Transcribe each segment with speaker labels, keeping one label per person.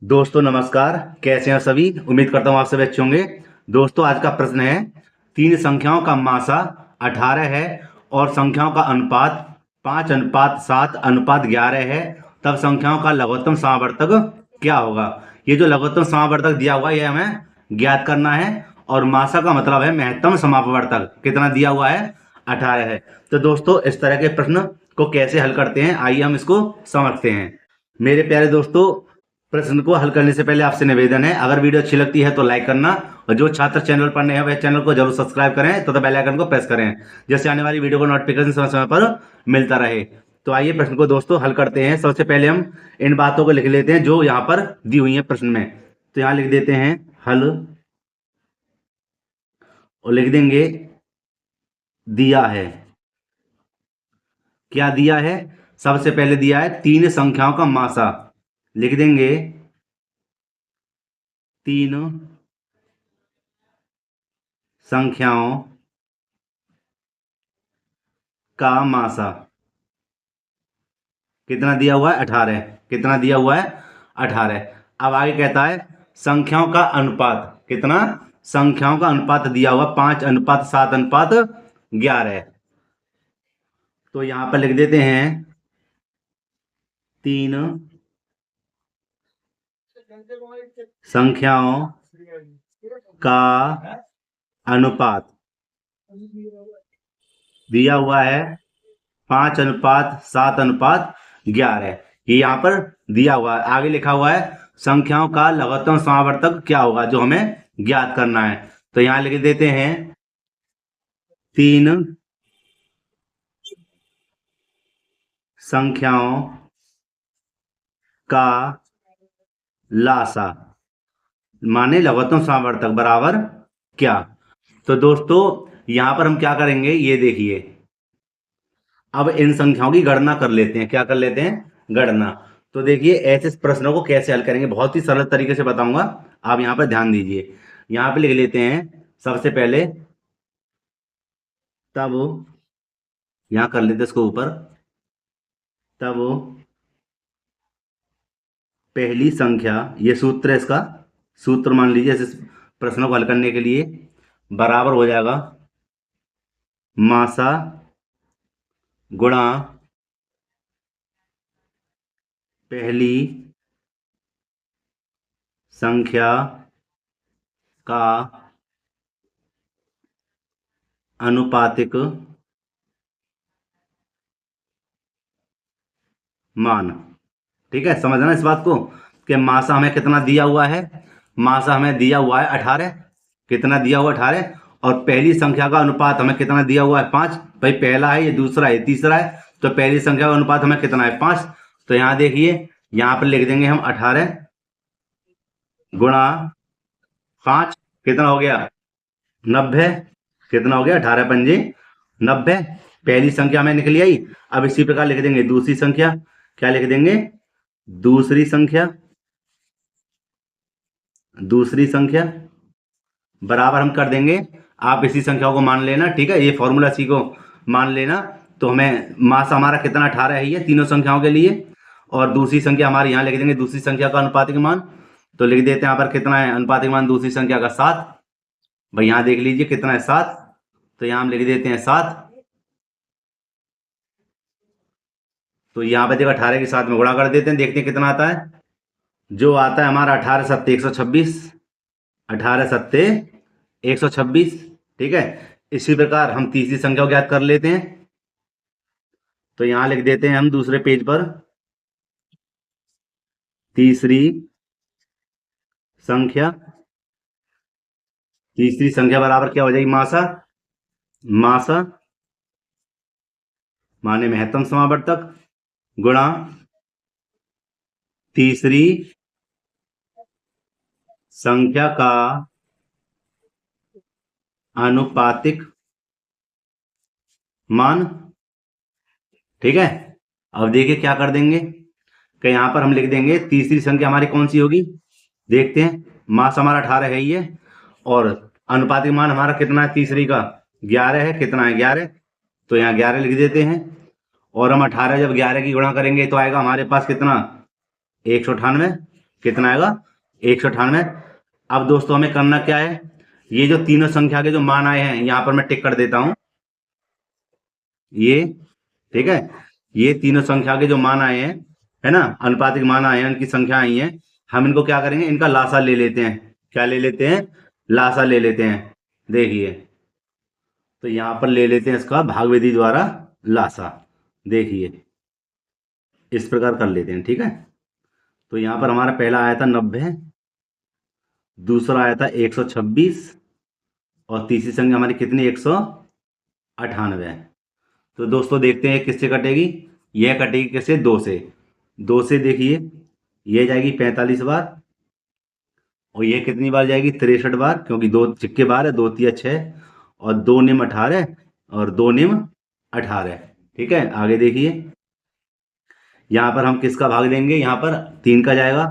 Speaker 1: दोस्तों नमस्कार। कैसे हैं सभी? उम्मीद करता हूँ आप सभी अच्छे होंगे। दोस्तों आज का प्रश्न है, तीन संख्याओं का मासा 18 है और संख्याओं का अनुपात 5:7:11 है, तब संख्याओं का लघुत्तम समावर्तक क्या होगा? ये जो लघुत्तम समावर्तक दिया हुआ है ये हमें ज्ञात करना है और मासा का मतलब है महत्तम समावर्तक। कितना दिया हुआ है? 18 है। तो दोस्तों इस तरह के प्रश्न को कैसे हल करते हैं, आइए हम इसको समझते हैं। मेरे प्यारे दोस्तों, प्रश्न को हल करने से पहले आपसे निवेदन है, अगर वीडियो अच्छी लगती है तो लाइक करना और जो छात्र चैनल पर नए हैं वह चैनल को जरूर सब्सक्राइब करें तथा बेल आइकन को प्रेस करें, जिससे आने वाली वीडियो को नोटिफिकेशन समय समय पर मिलता रहे। तो आइए प्रश्न को दोस्तों हल करते हैं। सबसे पहले हम इन बातों को लिख लेते हैं जो यहाँ पर दी हुई है प्रश्न में। तो यहाँ लिख देते हैं हल और लिख देंगे दिया है। क्या दिया है? सबसे पहले दिया है तीन संख्याओं का मासा। लिख देंगे तीन संख्याओं का मासा। कितना दिया हुआ है? 18। कितना दिया हुआ है? 18। अब आगे कहता है संख्याओं का अनुपात। कितना? संख्याओं का अनुपात दिया हुआ 5:7:11। तो यहां पर लिख देते हैं तीन संख्याओं का अनुपात दिया हुआ है 5:7:11। ये यहाँ पर दिया हुआ है। आगे लिखा हुआ है संख्याओं का लघुत्तम समावर्तक क्या होगा, जो हमें ज्ञात करना है। तो यहाँ लिख देते हैं तीन संख्याओं का लासा माने लघुत्तम समावर्तक बराबर क्या। तो दोस्तों यहां पर हम क्या करेंगे, ये देखिए। अब इन संख्याओं की गणना कर लेते हैं। क्या कर लेते हैं? गणना। तो देखिए ऐसे प्रश्नों को कैसे हल करेंगे, बहुत ही सरल तरीके से बताऊंगा, आप यहाँ पर ध्यान दीजिए। यहाँ पे लिख लेते हैं सबसे पहले, तब यहाँ कर लेते इसको ऊपर, तब पहली संख्या, ये सूत्र है इसका, सूत्र मान लीजिए इस प्रश्नों को हल करने के लिए बराबर हो जाएगा मासा गुणा पहली संख्या का अनुपातिक मान। ठीक है, समझना इस बात को कि मासा हमें कितना दिया हुआ है। मासा हमें दिया हुआ है 18। कितना दिया हुआ? 18। और पहली संख्या का अनुपात हमें कितना दिया हुआ है? 5। भाई पहला है, ये दूसरा है, तीसरा है, तो पहली संख्या का अनुपात हमें कितना है? 5। तो यहाँ देखिए, यहाँ पर लिख देंगे हम 18 गुणा 5। कितना हो गया? 90। कितना हो गया? 18×5 90। पहली संख्या हमें निकल आई। अब इसी प्रकार लिख देंगे दूसरी संख्या। क्या लिख देंगे? दूसरी संख्या। दूसरी संख्या बराबर हम कर देंगे, आप इसी संख्याओं को मान लेना। ठीक है, ये फॉर्मूला इसी को मान लेना। तो हमें मास हमारा कितना? 18 है ये तीनों संख्याओं के लिए। और दूसरी संख्या हमारे यहाँ लिख देंगे दूसरी संख्या का अनुपातिक मान। तो लिख देते हैं यहाँ पर कितना है अनुपातिक मान दूसरी संख्या का? 7। भाई यहाँ देख लीजिए कितना है? 7। तो यहाँ हम लिख देते हैं 7। तो यहाँ पे देखो 18 के साथ में गुणा कर देते हैं, देखते हैं कितना आता है। जो आता है हमारा 18×7=126। 18×7=126। ठीक है, इसी प्रकार हम तीसरी संख्या को ज्ञात कर लेते हैं। तो यहां लिख देते हैं हम दूसरे पेज पर तीसरी संख्या। तीसरी संख्या बराबर क्या हो जाएगी? मासा। मासा माने महत्तम समावर्तक गुणा तीसरी संख्या का अनुपातिक मान। ठीक है, अब देखिए क्या कर देंगे कि यहां पर हम लिख देंगे तीसरी संख्या हमारी कौन सी होगी। देखते हैं, मास हमारा 18 है ये, और अनुपातिक मान हमारा कितना है तीसरी का? 11 है। कितना है? 11। तो यहाँ 11 लिख देते हैं। और हम 18 जब 11 की गुणा करेंगे तो आएगा हमारे पास कितना? 198। कितना आएगा 198। अब दोस्तों हमें करना क्या है, ये जो तीनों संख्या के जो मान आए हैं यहाँ पर मैं टिक कर देता हूं, ये ठीक है, ये तीनों संख्या के जो मान आए हैं, है ना, अनुपातिक मान आए हैं, उनकी संख्या आई है, हम इनको क्या करेंगे, इनका लासा ले लेते हैं। क्या ले लेते हैं, लासा ले लेते हैं। देखिए तो यहां पर ले लेते हैं इसका भाग विधि द्वारा लासा। देखिए इस प्रकार कर लेते हैं, ठीक है। तो यहां पर हमारा पहला आया था 90, दूसरा आया था 126 और तीसरी संख्या हमारी कितनी 198। तो दोस्तों देखते हैं किससे कटेगी, यह कटेगी किससे, 2 से। 2 से देखिए ये जाएगी 45 बार और ये कितनी बार जाएगी 63 बार, क्योंकि 2 सिक्के बार है, 2 तिया 6 और 2 निम 18 और 2 निम 18। ठीक है, आगे देखिए यहाँ पर हम किसका भाग देंगे, यहाँ पर 3 का जाएगा।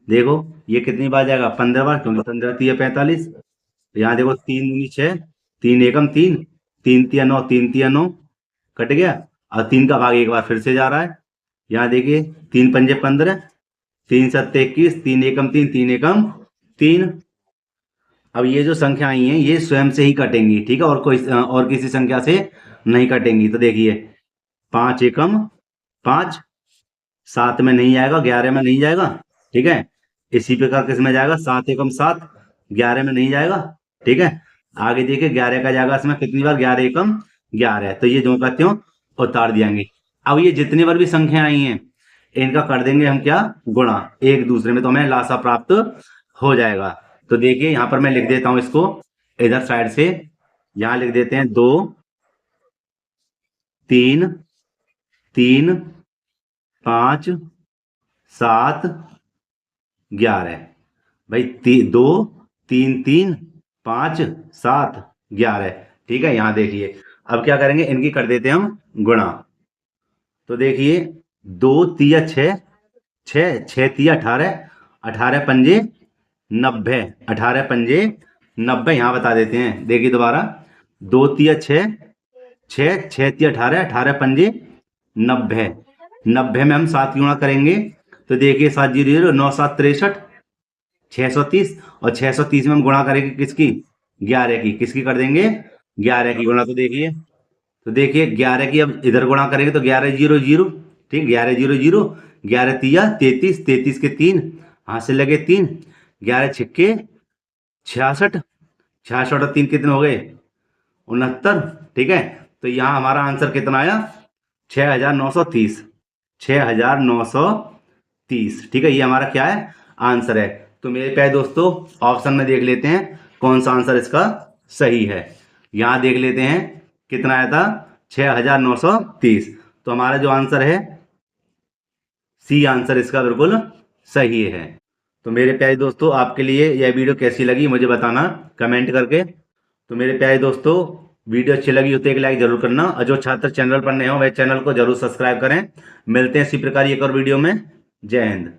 Speaker 1: देखो ये कितनी बार जाएगा 15 बार, क्योंकि 15 तिया 45। यहाँ देखो 3 दूनी 6, 3 एकम 3, 3 तिया 9, 3 तिया 9 कट गया, और 3 का भाग एक बार फिर से जा रहा है। यहाँ देखिए 3 पंजे 15, 3 सत्ते 21, 3 एकम 3, 3 एकम 3। अब ये जो संख्या आई है ये स्वयं से ही कटेंगी, ठीक है, और किसी संख्या से नहीं कटेंगी। तो देखिए 5 एकम 5, 7 में नहीं जाएगा, 11 में नहीं जाएगा, ठीक है। इसी प्रकार किस में जाएगा, 7 एकम 7, 11 में नहीं जाएगा, ठीक है। आगे देखिए 11 का जाएगा इसमें कितनी बार, 11 एकम 11। तो ये जो का त्यों उतार दियांगे। अब ये जितनी बार भी संख्या आई हैं इनका कर देंगे हम क्या, गुणा एक दूसरे में, तो हमें लासा प्राप्त हो जाएगा। तो देखिए यहां पर मैं लिख देता हूं इसको इधर साइड से, यहां लिख देते हैं 2 3 3 5 7 11। भाई 2 3 3 5 7 11, ठीक है। यहां देखिए अब क्या करेंगे, इनकी कर देते हैं हम गुणा। तो देखिए 2 तिया 6, 6 तिया 18, 18 पंजे 90, 18 पंजे 90। यहाँ बता देते हैं, देखिए दोबारा 2 तिया 6, 6 तिया 18, 18 पंजे 90, 90 में हम 7 गुणा करेंगे। तो देखिए 7 जीरो जीरो 9 7 63, 630, और 630 में हम गुणा करेंगे किसकी, 11 की। किसकी कर देंगे, 11 की गुणा। तो देखिए 11 की अब इधर गुणा करेंगे तो 11 जीरो जीरो, ठीक, 11 जीरो जीरो, 11 तिया 33, 33 के 3 हाथ से लगे 3, 11 छिक्के 66, 66 और 3 कितने हो गए 69, ठीक है। तो यहाँ हमारा आंसर कितना आया 6930, 6930, ठीक है। ये हमारा क्या है, आंसर है। तो मेरे प्यारे दोस्तों ऑप्शन में देख लेते हैं कौन सा आंसर इसका सही है। यहाँ देख लेते हैं कितना आया था 6930। तो हमारा जो आंसर है सी आंसर इसका बिल्कुल सही है। तो मेरे प्यारे दोस्तों आपके लिए यह वीडियो कैसी लगी मुझे बताना कमेंट करके। तो मेरे प्यारे दोस्तों वीडियो अच्छी लगी हो तो एक लाइक जरूर करना, और जो छात्र चैनल पर नए हो वह चैनल को जरूर सब्सक्राइब करें। मिलते हैं इसी प्रकार एक और वीडियो में। जय हिंद।